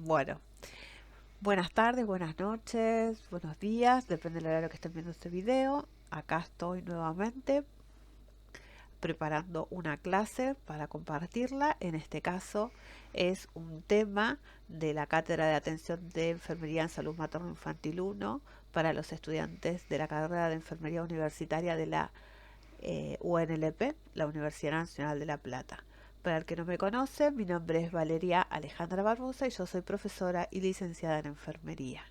Bueno, buenas tardes, buenas noches, buenos días, depende del horario que estén viendo este video. Acá estoy nuevamente preparando una clase para compartirla. En este caso es un tema de la Cátedra de Atención de Enfermería en Salud Materno-Infantil 1 para los estudiantes de la carrera de Enfermería Universitaria de la UNLP, la Universidad Nacional de La Plata. Para el que no me conoce, mi nombre es Valeria Alejandra Barbosa y yo soy profesora y licenciada en enfermería.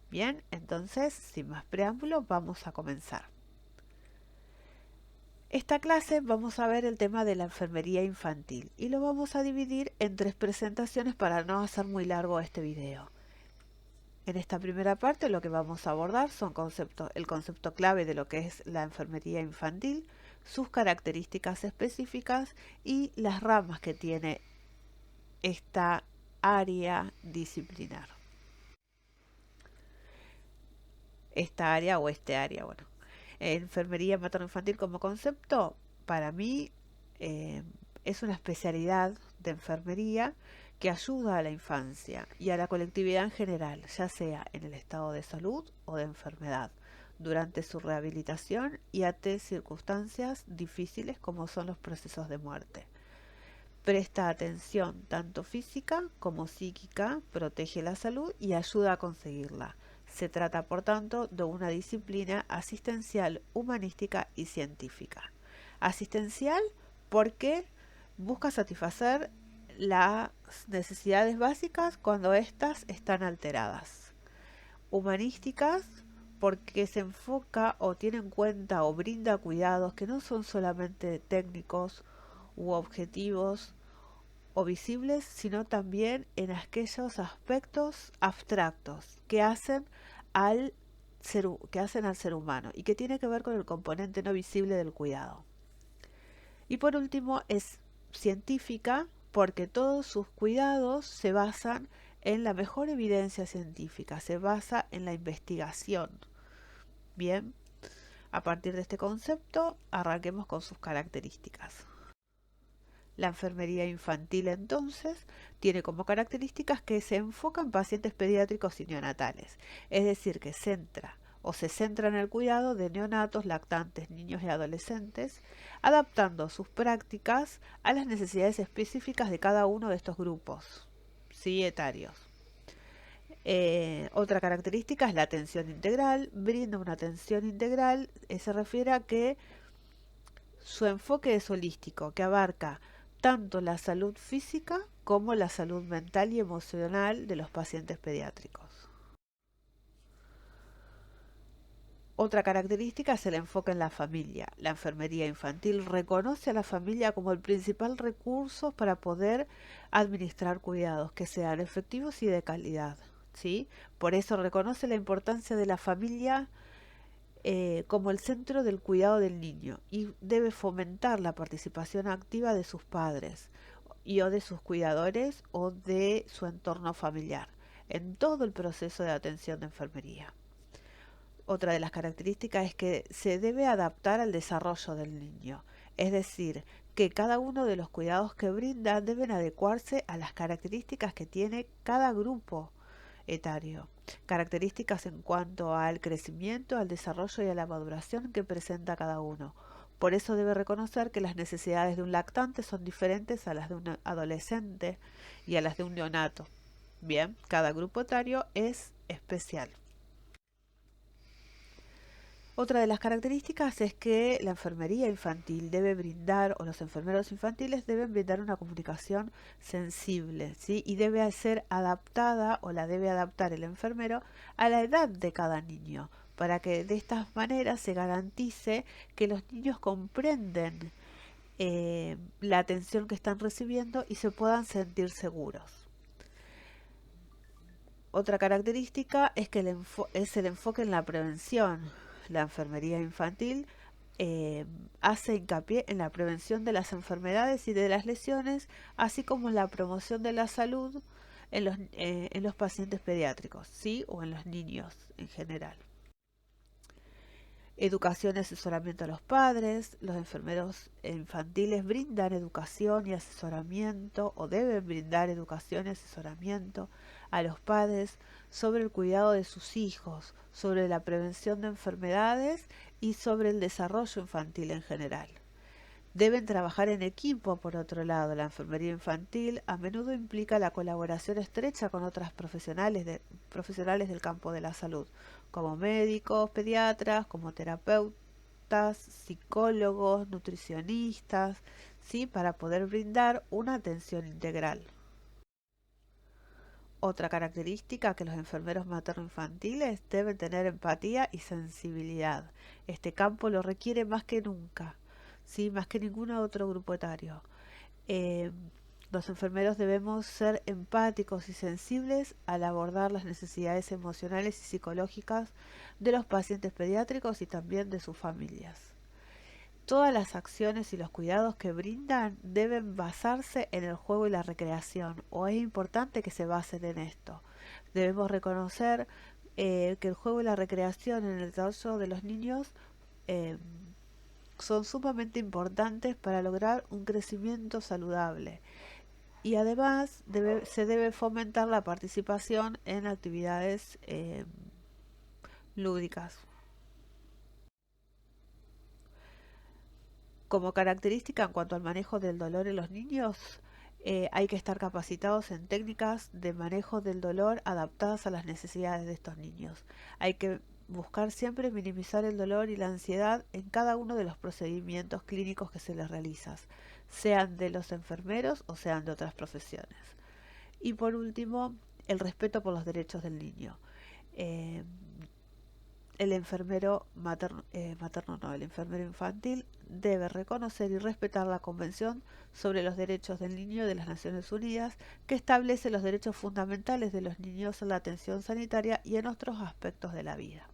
Bien, entonces, sin más preámbulo, vamos a comenzar. Esta clase vamos a ver el tema de la enfermería infantil y lo vamos a dividir en 3 presentaciones para no hacer muy largo este video. En esta primera parte lo que vamos a abordar son el concepto clave de lo que es la enfermería infantil, sus características específicas y las ramas que tiene esta área disciplinar. Esta área o este área, bueno. Enfermería materno-infantil como concepto, para mí eh, es una especialidad de enfermería que ayuda a la infancia y a la colectividad en general, ya sea en el estado de salud o de enfermedad, durante su rehabilitación y ante circunstancias difíciles como son los procesos de muerte. Presta atención tanto física como psíquica, protege la salud y ayuda a conseguirla. Se trata, por tanto, de una disciplina asistencial, humanística y científica. Asistencial porque busca satisfacer las necesidades básicas cuando éstas están alteradas. Humanísticas porque se enfoca o tiene en cuenta o brinda cuidados que no son solamente técnicos u objetivos o visibles, sino también en aquellos aspectos abstractos que hacen al ser humano y que tiene que ver con el componente no visible del cuidado. Y por último es científica porque todos sus cuidados se basan en la mejor evidencia científica, se basa en la investigación. Bien, a partir de este concepto arranquemos con sus características. La enfermería infantil entonces tiene como características que se enfoca en pacientes pediátricos y neonatales, es decir, que se centra en el cuidado de neonatos, lactantes, niños y adolescentes, adaptando sus prácticas a las necesidades específicas de cada uno de estos grupos, sí, etarios. Otra característica es la atención integral, brinda una atención integral, se refiere a que su enfoque es holístico, que abarca tanto la salud física como la salud mental y emocional de los pacientes pediátricos. Otra característica es el enfoque en la familia. La enfermería infantil reconoce a la familia como el principal recurso para poder administrar cuidados que sean efectivos y de calidad, ¿sí? Por eso reconoce la importancia de la familia como el centro del cuidado del niño y debe fomentar la participación activa de sus padres y o de sus cuidadores o de su entorno familiar en todo el proceso de atención de enfermería. Otra de las características es que se debe adaptar al desarrollo del niño, es decir, que cada uno de los cuidados que brinda deben adecuarse a las características que tiene cada grupo etario, características en cuanto al crecimiento, al desarrollo y a la maduración que presenta cada uno. Por eso debe reconocer que las necesidades de un lactante son diferentes a las de un adolescente y a las de un neonato. Bien, cada grupo etario es especial. Otra de las características es que la enfermería infantil debe brindar, o los enfermeros infantiles deben brindar una comunicación sensible, ¿sí? Y debe ser adaptada o la debe adaptar el enfermero a la edad de cada niño, para que de esta manera se garantice que los niños comprenden la atención que están recibiendo y se puedan sentir seguros. Otra característica es que es el enfoque en la prevención. La enfermería infantil hace hincapié en la prevención de las enfermedades y de las lesiones, así como en la promoción de la salud en los pacientes pediátricos, ¿sí? O en los niños en general. Educación y asesoramiento a los padres. Los enfermeros infantiles brindan educación y asesoramiento o deben brindar educación y asesoramiento a los padres sobre el cuidado de sus hijos, sobre la prevención de enfermedades y sobre el desarrollo infantil en general. Deben trabajar en equipo, por otro lado. La enfermería infantil a menudo implica la colaboración estrecha con otras profesionales del campo de la salud, como médicos, pediatras, como terapeutas, psicólogos, nutricionistas, ¿sí? Para poder brindar una atención integral. Otra característica que los enfermeros materno-infantiles deben tener empatía y sensibilidad. Este campo lo requiere más que nunca, ¿sí? Más que ningún otro grupo etario. Eh, los enfermeros debemos ser empáticos y sensibles al abordar las necesidades emocionales y psicológicas de los pacientes pediátricos y también de sus familias. Todas las acciones y los cuidados que brindan deben basarse en el juego y la recreación, o es importante que se basen en esto. Debemos reconocer que el juego y la recreación en el desarrollo de los niños eh, son sumamente importantes para lograr un crecimiento saludable. Y además se debe fomentar la participación en actividades lúdicas. Como característica en cuanto al manejo del dolor en los niños, hay que estar capacitados en técnicas de manejo del dolor adaptadas a las necesidades de estos niños. Hay que buscar siempre minimizar el dolor y la ansiedad en cada uno de los procedimientos clínicos que se les realiza, sean de los enfermeros o sean de otras profesiones. Y por último, el respeto por los derechos del niño. Eh, el enfermero materno no, el enfermero infantil debe reconocer y respetar la Convención sobre los Derechos del Niño de las Naciones Unidas, que establece los derechos fundamentales de los niños en la atención sanitaria y en otros aspectos de la vida.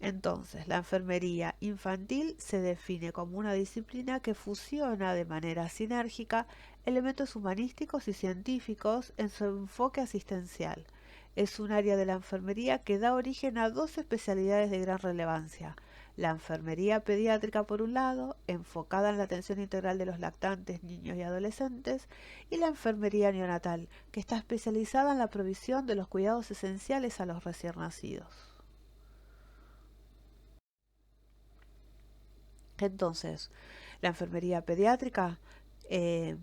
Entonces, la enfermería infantil se define como una disciplina que fusiona de manera sinérgica elementos humanísticos y científicos en su enfoque asistencial. Es un área de la enfermería que da origen a dos especialidades de gran relevancia. La enfermería pediátrica, por un lado, enfocada en la atención integral de los lactantes, niños y adolescentes, y la enfermería neonatal, que está especializada en la provisión de los cuidados esenciales a los recién nacidos. Entonces, la enfermería pediátrica eh,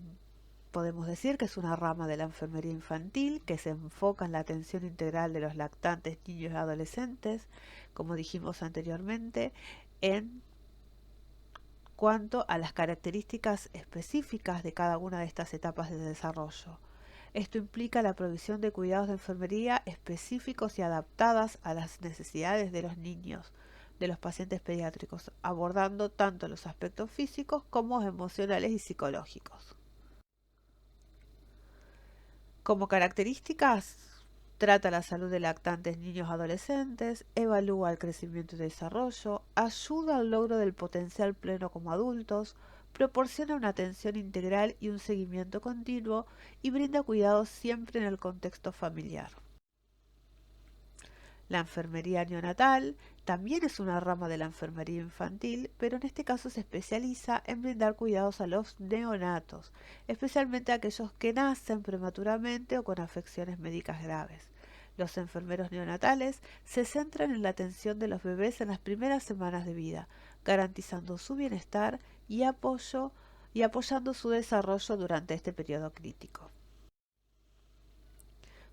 podemos decir que es una rama de la enfermería infantil que se enfoca en la atención integral de los lactantes, niños y adolescentes, como dijimos anteriormente, en cuanto a las características específicas de cada una de estas etapas de desarrollo. Esto implica la provisión de cuidados de enfermería específicos y adaptadas a las necesidades de los niños, de los pacientes pediátricos, abordando tanto los aspectos físicos como emocionales y psicológicos. Como características, trata la salud de lactantes, niños y adolescentes, evalúa el crecimiento y desarrollo, ayuda al logro del potencial pleno como adultos, proporciona una atención integral y un seguimiento continuo y brinda cuidados siempre en el contexto familiar. La enfermería neonatal también es una rama de la enfermería infantil, pero en este caso se especializa en brindar cuidados a los neonatos, especialmente a aquellos que nacen prematuramente o con afecciones médicas graves. Los enfermeros neonatales se centran en la atención de los bebés en las primeras semanas de vida, garantizando su bienestar y apoyando su desarrollo durante este periodo crítico.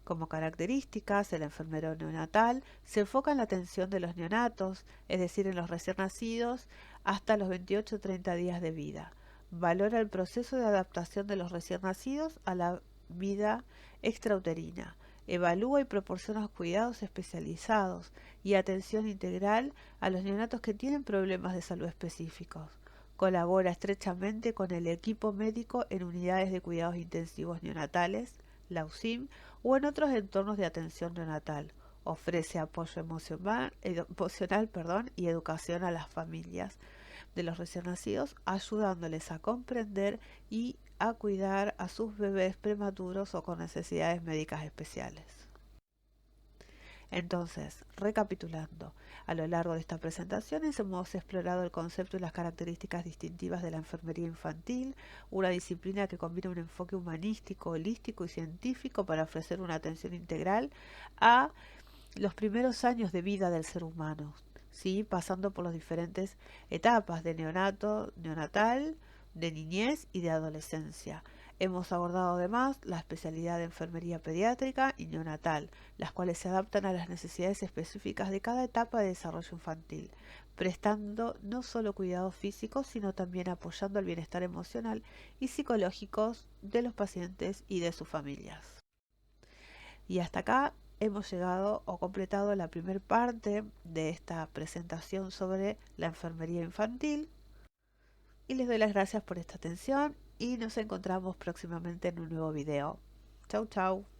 Como características, el enfermero neonatal se enfoca en la atención de los neonatos, es decir, en los recién nacidos, hasta los 28 o 30 días de vida. Valora el proceso de adaptación de los recién nacidos a la vida extrauterina. Evalúa y proporciona cuidados especializados y atención integral a los neonatos que tienen problemas de salud específicos. Colabora estrechamente con el equipo médico en unidades de cuidados intensivos neonatales, la UCIM, o en otros entornos de atención neonatal. Ofrece apoyo emocional y educación a las familias de los recién nacidos, ayudándoles a comprender y a cuidar a sus bebés prematuros o con necesidades médicas especiales. Entonces, recapitulando, a lo largo de esta presentación hemos explorado el concepto y las características distintivas de la enfermería infantil, una disciplina que combina un enfoque humanístico, holístico y científico para ofrecer una atención integral a los primeros años de vida del ser humano, ¿sí? Pasando por las diferentes etapas de neonato, neonatal, de niñez y de adolescencia. Hemos abordado además la especialidad de enfermería pediátrica y neonatal, las cuales se adaptan a las necesidades específicas de cada etapa de desarrollo infantil, prestando no solo cuidados físicos, sino también apoyando el bienestar emocional y psicológico de los pacientes y de sus familias. Y hasta acá hemos llegado o completado la primera parte de esta presentación sobre la enfermería infantil y les doy las gracias por esta atención y nos encontramos próximamente en un nuevo video. Chau chau.